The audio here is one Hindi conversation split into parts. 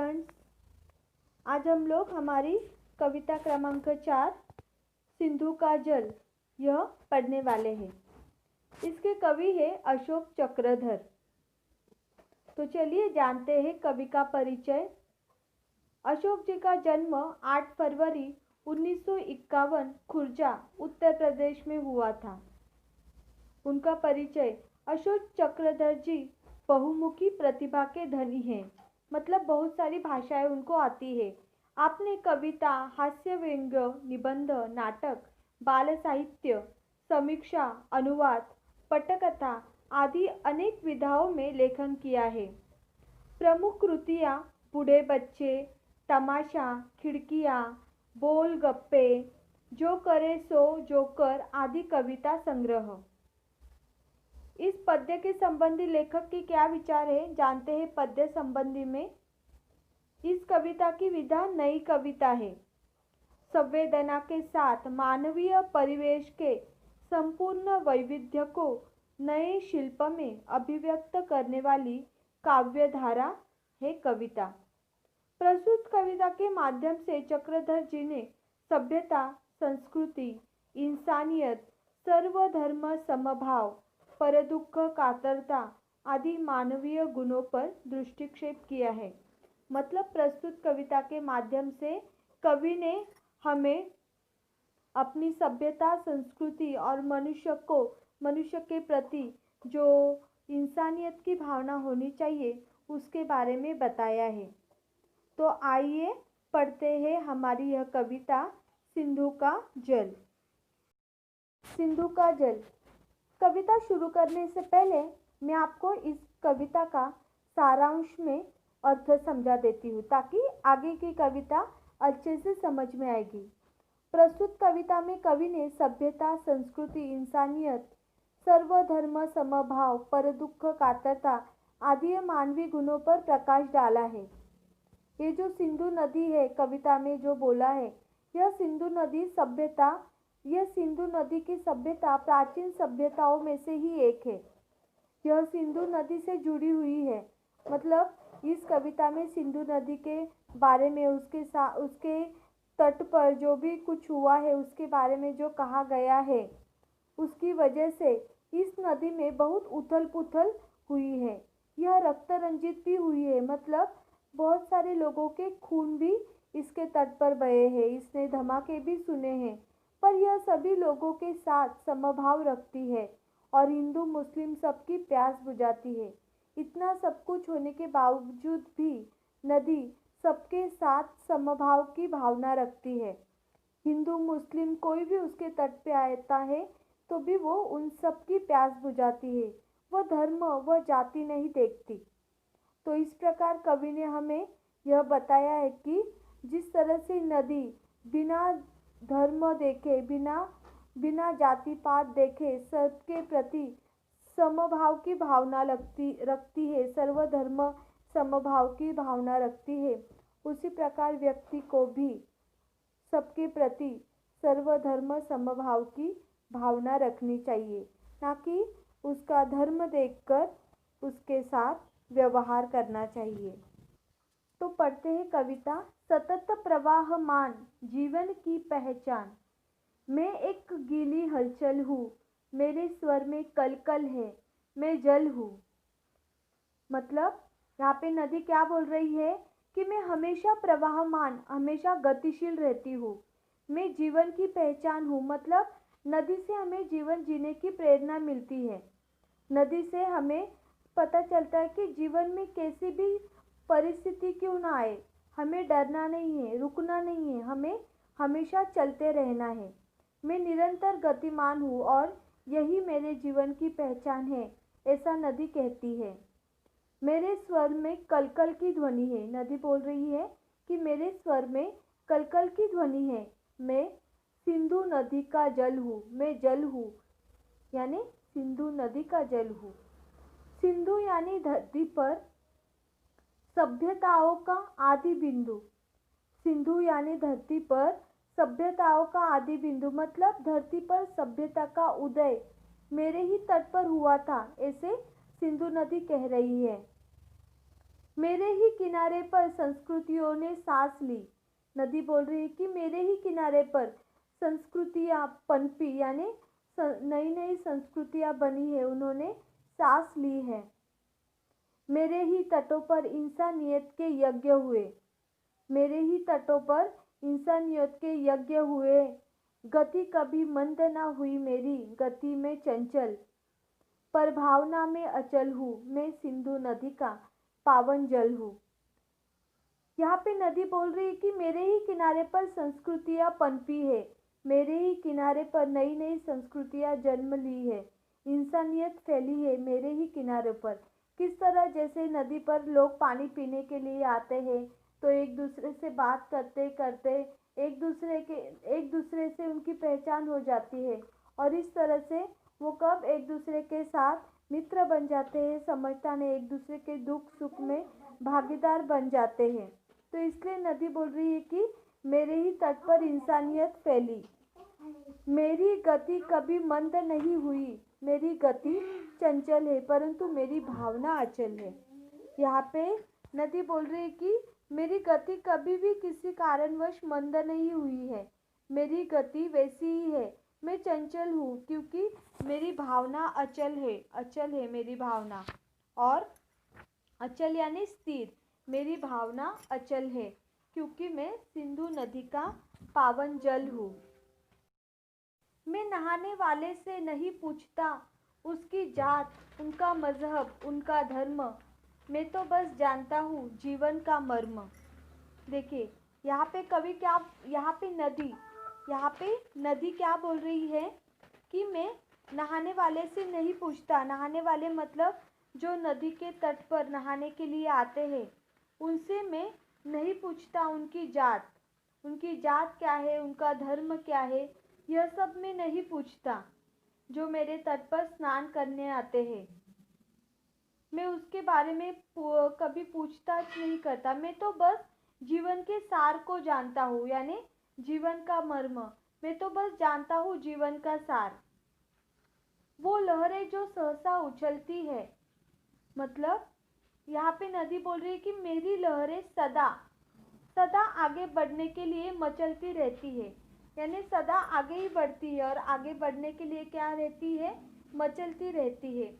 फ्रेंड्स, आज हम लोग हमारी कविता क्रमांक 4 सिंधु का जल यह पढ़ने वाले हैं। इसके कवि है अशोक चक्रधर। तो चलिए जानते हैं कवि का परिचय। अशोक जी का जन्म 8 फरवरी 1951 खुर्जा उत्तर प्रदेश में हुआ था। उनका परिचय। अशोक चक्रधर जी बहुमुखी प्रतिभा के धनी हैं, मतलब बहुत सारी भाषाएं उनको आती है। आपने कविता, हास्य व्यंग्य, निबंध, नाटक, बाल साहित्य, समीक्षा, अनुवाद, पटकथा आदि अनेक विधाओं में लेखन किया है। प्रमुख कृतियाँ बूढ़े बच्चे, तमाशा, खिड़कियाँ, बोल गप्पे, जो करे सो जोकर आदि कविता संग्रह। इस पद्य के संबंधी लेखक के क्या विचार है जानते हैं। पद्य संबंधी में इस कविता की विधा नई कविता है। संवेदना के साथ मानवीय परिवेश के संपूर्ण वैविध्य को नए शिल्प में अभिव्यक्त करने वाली काव्य धारा है कविता। प्रस्तुत कविता के माध्यम से चक्रधर जी ने सभ्यता, संस्कृति, इंसानियत, सर्वधर्म समभाव, परदुःख कातरता आदि मानवीय गुणों पर दृष्टिक्षेप किया है। मतलब प्रस्तुत कविता के माध्यम से कवि ने हमें अपनी सभ्यता, संस्कृति और मनुष्य के प्रति जो इंसानियत की भावना होनी चाहिए उसके बारे में बताया है। तो आइए पढ़ते हैं हमारी यह कविता सिंधु का जल। सिंधु का जल। कविता शुरू करने से पहले मैं आपको इस कविता का सारांश में अर्थ समझा देती हूँ ताकि आगे की कविता अच्छे से समझ में आएगी। प्रस्तुत कविता में कवि ने सभ्यता, संस्कृति, इंसानियत, सर्वधर्म समभाव, परदुःख कातरता आदि मानवीय गुणों पर प्रकाश डाला है। ये जो सिंधु नदी है कविता में जो बोला है, यह सिंधु नदी की सभ्यता प्राचीन सभ्यताओं में से ही एक है। यह सिंधु नदी से जुड़ी हुई है। मतलब इस कविता में सिंधु नदी के बारे में उसके तट पर जो भी कुछ हुआ है उसके बारे में जो कहा गया है, उसकी वजह से इस नदी में बहुत उथल पुथल हुई है। यह रक्त रंजित भी हुई है, मतलब बहुत सारे लोगों के खून भी इसके तट पर बहे हैं। इसने धमाके भी सुने हैं, पर यह सभी लोगों के साथ समभाव रखती है और हिंदू मुस्लिम सबकी प्यास बुझाती है। इतना सब कुछ होने के बावजूद भी नदी सबके साथ समभाव की भावना रखती है। हिंदू मुस्लिम कोई भी उसके तट पे आता है तो भी वो उन सब की प्यास बुझाती है। वह धर्म व जाति नहीं देखती। तो इस प्रकार कवि ने हमें यह बताया है कि जिस तरह से नदी बिना धर्म देखे, बिना जाति पात देखे सबके प्रति समभाव की भावना रखती है, सर्वधर्म समभाव की भावना रखती है, उसी प्रकार व्यक्ति को भी सबके प्रति सर्वधर्म समभाव की भावना रखनी चाहिए, ना कि उसका धर्म देखकर उसके साथ व्यवहार करना चाहिए। तो पढ़ते हैं कविता। सतत प्रवाहमान जीवन की पहचान, मैं एक गीली हलचल हूँ, मेरे स्वर में कलकल है, मैं जल हूँ। मतलब यहाँ पे नदी क्या बोल रही है कि मैं हमेशा प्रवाहमान, हमेशा गतिशील रहती हूँ। मैं जीवन की पहचान हूँ, मतलब नदी से हमें जीवन जीने की प्रेरणा मिलती है। नदी से हमें पता चलता है कि जीवन में कैसी भी परिस्थिति क्यों ना आए, हमें डरना नहीं है, रुकना नहीं है, हमें हमेशा चलते रहना है। मैं निरंतर गतिमान हूँ और यही मेरे जीवन की पहचान है, ऐसा नदी कहती है। मेरे स्वर में कलकल की ध्वनि है। नदी बोल रही है कि मेरे स्वर में कलकल की ध्वनि है। मैं सिंधु नदी का जल हूँ, मैं जल हूँ, यानी सिंधु नदी का जल हूँ। सिंधु यानी धरती पर सभ्यताओं का आदि बिंदु। सिंधु यानी धरती पर सभ्यताओं का आदि बिंदु, मतलब धरती पर सभ्यता का उदय मेरे ही तट पर हुआ था, ऐसे सिंधु नदी कह रही है। मेरे ही किनारे पर संस्कृतियों ने सांस ली। नदी बोल रही है कि मेरे ही किनारे पर संस्कृतियाँ पनपी, यानी नई नई संस्कृतियाँ बनी है, उन्होंने सांस ली है। मेरे ही तटों पर इंसानियत के यज्ञ हुए। मेरे ही तटों पर इंसानियत के यज्ञ हुए। गति कभी मंद न हुई मेरी, गति में चंचल, पर भावना में अचल हूँ। मैं सिंधु नदी का पावन जल हूँ। यहाँ पे नदी बोल रही है कि मेरे ही किनारे पर संस्कृतियाँ पनपी है, मेरे ही किनारे पर नई नई संस्कृतियाँ जन्म ली है, इंसानियत फैली है मेरे ही किनारे पर। किस तरह, जैसे नदी पर लोग पानी पीने के लिए आते हैं तो एक दूसरे से बात करते करते एक दूसरे से उनकी पहचान हो जाती है, और इस तरह से वो कब एक दूसरे के साथ मित्र बन जाते हैं, समझता नहीं, एक दूसरे के दुख सुख में भागीदार बन जाते हैं। तो इसलिए नदी बोल रही है कि मेरे ही तट पर इंसानियत फैली। मेरी गति कभी मंद नहीं हुई, मेरी गति चंचल है परंतु मेरी भावना अचल है। यहाँ पे नदी बोल रही है कि मेरी गति कभी भी किसी कारणवश मंद नहीं हुई है, मेरी गति वैसी ही है, मैं चंचल हूँ क्योंकि मेरी भावना अचल है मेरी भावना। और अचल यानी स्थिर, मेरी भावना अचल है क्योंकि मैं सिंधु नदी का पावन जल हूँ। मैं नहाने वाले से नहीं पूछता उसकी जात, उनका मजहब, उनका धर्म, मैं तो बस जानता हूँ जीवन का मर्म। देखिए यहाँ पे कवि क्या, यहाँ पे नदी क्या बोल रही है कि मैं नहाने वाले से नहीं पूछता। नहाने वाले मतलब जो नदी के तट पर नहाने के लिए आते हैं, उनसे मैं नहीं पूछता उनकी जात क्या है, उनका धर्म क्या है, यह सब मैं नहीं पूछता। जो मेरे तट पर स्नान करने आते हैं, मैं उसके बारे में कभी पूछताछ नहीं करता। मैं तो बस जीवन के सार को जानता हूँ, यानी जीवन का मर्म, मैं तो बस जानता हूँ जीवन का सार। वो लहरें जो सहसा उछलती है, मतलब यहाँ पे नदी बोल रही है कि मेरी लहरें सदा सदा आगे बढ़ने के लिए मचलती रहती है, यानी सदा आगे ही बढ़ती है, और आगे बढ़ने के लिए क्या रहती है, मचलती रहती है।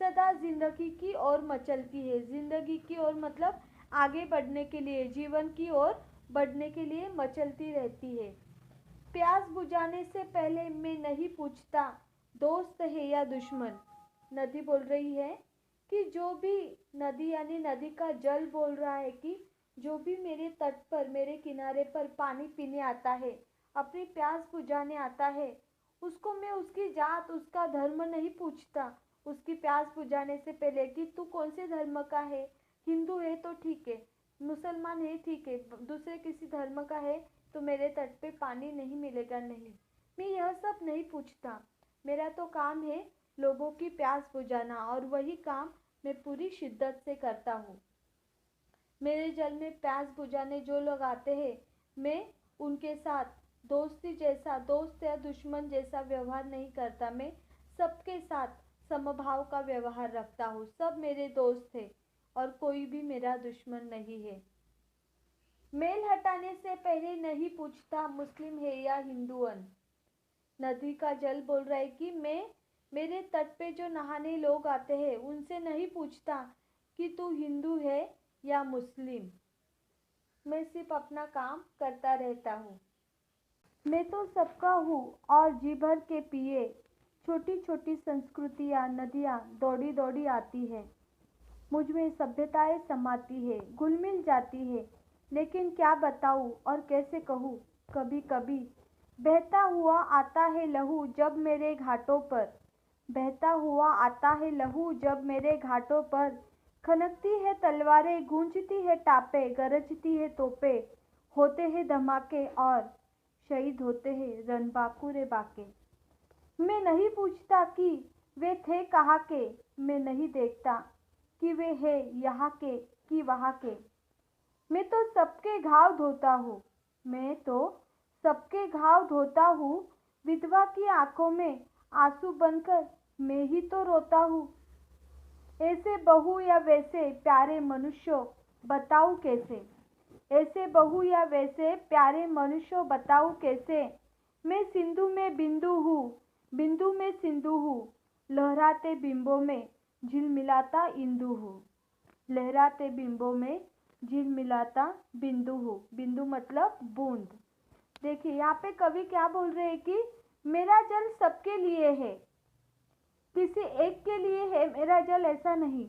सदा जिंदगी की ओर मचलती है, जिंदगी की ओर मतलब आगे बढ़ने के लिए, जीवन की ओर बढ़ने के लिए मचलती रहती है। प्यास बुझाने से पहले मैं नहीं पूछता दोस्त है या दुश्मन। नदी बोल रही है कि जो भी, नदी यानी नदी का जल बोल रहा है कि जो भी मेरे तट पर, मेरे किनारे पर पानी पीने आता है, अपनी प्यास बुझाने आता है, उसको मैं उसकी जात, उसका धर्म नहीं पूछता। उसकी प्यास बुझाने से पहले कि तू कौन से धर्म का है, हिंदू है तो ठीक है, मुसलमान है ठीक है, दूसरे किसी धर्म का है तो मेरे तट पे पानी नहीं मिलेगा, नहीं, मैं यह सब नहीं पूछता। मेरा तो काम है लोगों की प्यास बुझाना, और वही काम मैं पूरी शिद्दत से करता हूँ। मेरे जल में प्यास बुझाने जो लोग आते हैं, मैं उनके साथ दोस्ती जैसा, दोस्त या दुश्मन जैसा व्यवहार नहीं करता। मैं सबके साथ समभाव का व्यवहार रखता हूँ। सब मेरे दोस्त हैं और कोई भी मेरा दुश्मन नहीं है। मेल हटाने से पहले नहीं पूछता मुस्लिम है या हिंदुअन। नदी का जल बोल रहा है कि मैं मेरे तट पे जो नहाने लोग आते हैं उनसे नहीं पूछता कि तू हिंदू है या मुस्लिम। मैं सिर्फ अपना काम करता रहता हूँ। मैं तो सबका हूँ और जी भर के पिए। छोटी छोटी संस्कृतियाँ, नदियाँ दौड़ी दौड़ी आती है, मुझ में सभ्यताएं समाती है, घुल मिल जाती है, लेकिन क्या बताऊँ और कैसे कहूँ। कभी कभी बहता हुआ आता है लहू जब मेरे घाटों पर, बहता हुआ आता है लहू जब मेरे घाटों पर, खनकती है तलवारें, गूंजती है टापे, गरजती है तोपे, होते हैं धमाके और शहीद होते हैं रणबांकू रे बाके। मैं नहीं पूछता कि वे थे कहाँ के, मैं नहीं देखता कि वे हैं यहाँ के कि वहाँ के। मैं तो सबके घाव धोता हूँ, मैं तो सबके घाव धोता हूँ, विधवा की आंखों में आंसू बनकर मैं ही तो रोता हूँ। ऐसे बहू या वैसे प्यारे मनुष्यों, बताऊं कैसे, ऐसे बहू या वैसे प्यारे मनुष्यों बताऊं कैसे। मैं सिंधु में बिंदु हूँ, बिंदु में सिंधु हूँ, लहराते बिंबों में झिलमिलाता इंदु हूँ, लहराते बिंबों में झिलमिलाता बिंदु हूँ। बिंदु मतलब बूंद। देखिए यहाँ पे कवि क्या बोल रहे हैं कि मेरा जल सबके लिए है, किसी एक के लिए है मेरा जल ऐसा नहीं,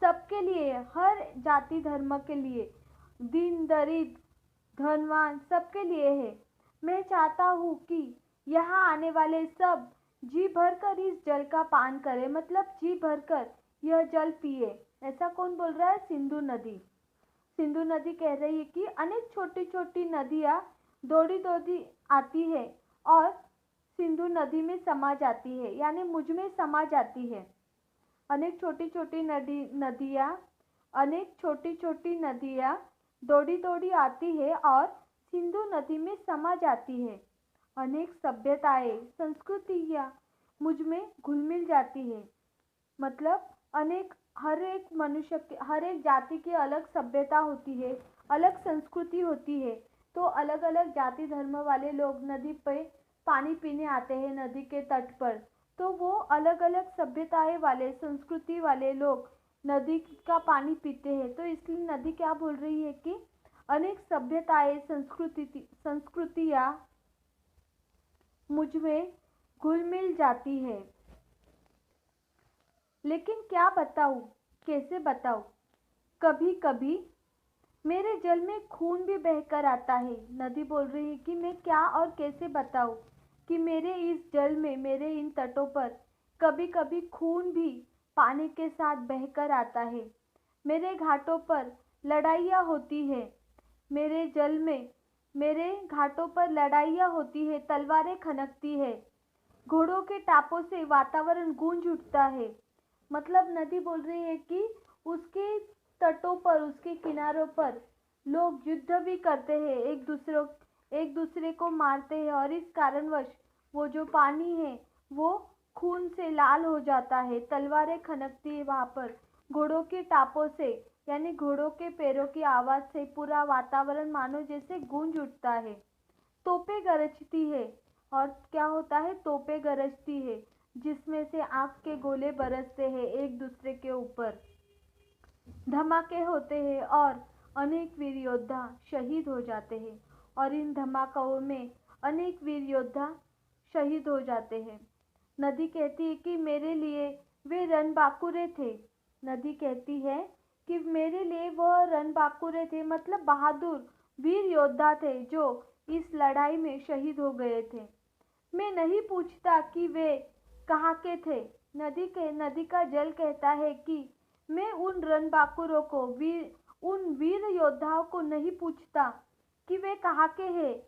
सबके लिए, हर जाति धर्म के लिए, दीन दरिद्र धनवान सबके लिए है। मैं चाहता हूँ कि यहाँ आने वाले सब जी भरकर इस जल का पान करें, मतलब जी भरकर यह जल पिए। ऐसा कौन बोल रहा है? सिंधु नदी। सिंधु नदी कह रही है कि अनेक छोटी छोटी नदियाँ दौड़ी दौड़ी आती है और सिंधु नदी में समा जाती है, यानी मुझ में समा जाती है। अनेक छोटी छोटी नदियाँ अनेक छोटी छोटी नदियाँ दौड़ी दौड़ी आती है और सिंधु नदी में समा जाती है। अनेक सभ्यताएं संस्कृतियाँ मुझ में घुल मिल जाती है, मतलब अनेक, हर एक मनुष्य के, हर एक जाति की अलग सभ्यता होती है, अलग संस्कृति होती है। तो अलग अलग जाति धर्म वाले लोग नदी पे पानी पीने आते हैं, नदी के तट पर। तो वो अलग अलग सभ्यताएं वाले, संस्कृति वाले लोग नदी का पानी पीते हैं। तो इसलिए नदी क्या बोल रही है कि अनेक सभ्यताएं संस्कृतियाँ मुझ में घुल मिल जाती है, लेकिन क्या बताऊं, कैसे बताऊं। कभी कभी मेरे जल में खून भी बहकर आता है। नदी बोल रही है कि मैं क्या और कैसे बताऊं कि मेरे इस जल में, मेरे इन तटों पर कभी कभी खून भी पानी के साथ बहकर आता है। मेरे घाटों पर लड़ाइयाँ होती है, मेरे जल में, मेरे घाटों पर लड़ाइयाँ होती है, तलवारें खनकती है, घोड़ों के टापों से वातावरण गूंज उठता है। मतलब नदी बोल रही है कि उसके तटों पर, उसके किनारों पर लोग युद्ध भी करते हैं, एक दूसरे को मारते हैं, और इस कारणवश वो जो पानी है वो खून से लाल हो जाता है, तलवारें खनकती है वहाँ पर, घोड़ों के टापों से, यानी घोड़ों के पैरों की आवाज से पूरा वातावरण मानो जैसे गूंज उठता है। तोपें गरजती है, और क्या होता है? तोपें गरजती है जिसमें से आग के गोले बरसते हैं एक दूसरे के ऊपर, धमाके होते हैं और अनेक वीर योद्धा शहीद हो जाते हैं, और इन धमाकों में अनेक वीर योद्धा शहीद हो जाते हैं। नदी कहती है कि मेरे लिए वे रणबांकुरे थे। नदी कहती है कि मेरे लिए वह रणबांकुरे थे, मतलब बहादुर वीर योद्धा थे जो इस लड़ाई में शहीद हो गए थे। मैं नहीं पूछता कि वे कहाँ के थे। नदी का जल कहता है कि मैं उन रणबांकुरों को, उन वीर योद्धाओं को नहीं पूछता कि वे कहाँ के हैं,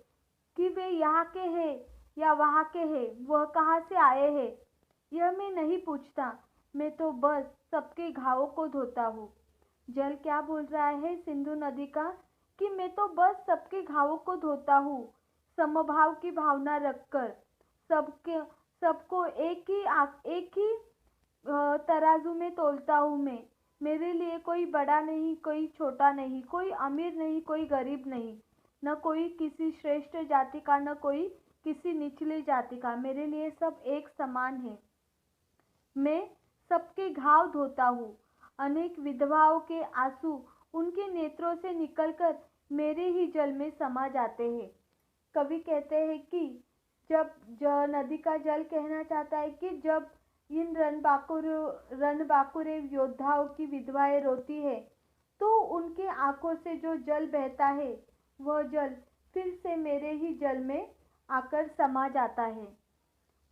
कि वे यहाँ के हैं या वहाँ के हैं, वह कहाँ से आए हैं, यह मैं नहीं पूछता। मैं तो बस सबके घावों को धोता हूँ। जल क्या बोल रहा है सिंधु नदी का कि मैं तो बस सबके घावों को धोता हूँ, समभाव की भावना रखकर, सबके सबको एक ही तराजू में तोलता हूँ मैं। मेरे लिए कोई बड़ा नहीं, कोई छोटा नहीं, कोई अमीर नहीं, कोई गरीब नहीं, न कोई किसी श्रेष्ठ जाति का, न कोई किसी निचली जाति का। मेरे लिए सब एक समान है। मैं सबके घाव धोता हूँ। अनेक विधवाओं के आंसू उनके नेत्रों से निकलकर मेरे ही जल में समा जाते हैं। कवि कहते हैं कि नदी का जल कहना चाहता है कि जब इन रणबांकुरे योद्धाओं की विधवाएं रोती है, तो उनके आंखों से जो जल बहता है, वह जल फिर से मेरे ही जल में आकर समा जाता है।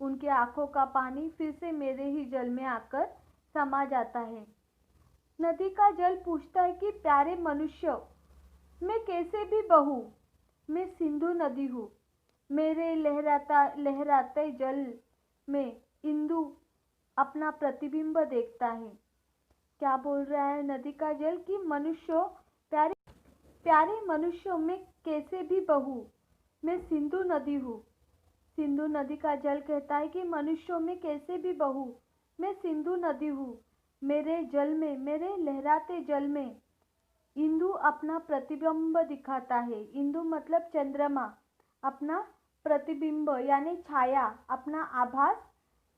उनके आंखों का पानी फिर से मेरे ही जल में आकर समा जाता है। नदी का जल पूछता है कि प्यारे मनुष्य, मैं कैसे भी बहूं, मैं सिंधु नदी हूँ। मेरे लहराते जल में इंदु अपना प्रतिबिंब देखता है। क्या बोल रहा है नदी का जल कि मनुष्यों, प्यारे प्यारे मनुष्यों, मैं कैसे भी बहूं, मैं सिंधु नदी हूँ। सिंधु नदी का जल कहता है कि मनुष्यों में कैसे भी बहूं, मैं सिंधु नदी हूँ। मेरे जल में, मेरे लहराते जल में इंदु अपना प्रतिबिंब दिखाता है। इंदु मतलब चंद्रमा, अपना प्रतिबिंब यानी छाया, अपना आभास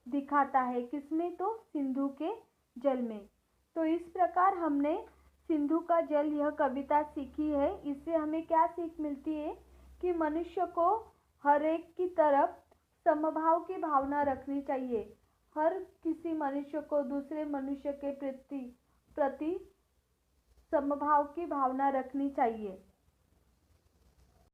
दिखाता है। किसमें? तो सिंधु के जल में। तो इस प्रकार हमने सिंधु का जल यह कविता सीखी है। इससे हमें क्या सीख मिलती है कि मनुष्य को हर एक की तरफ समभाव की भावना रखनी चाहिए। हर किसी मनुष्य को दूसरे मनुष्य के प्रति समभाव की भावना रखनी चाहिए।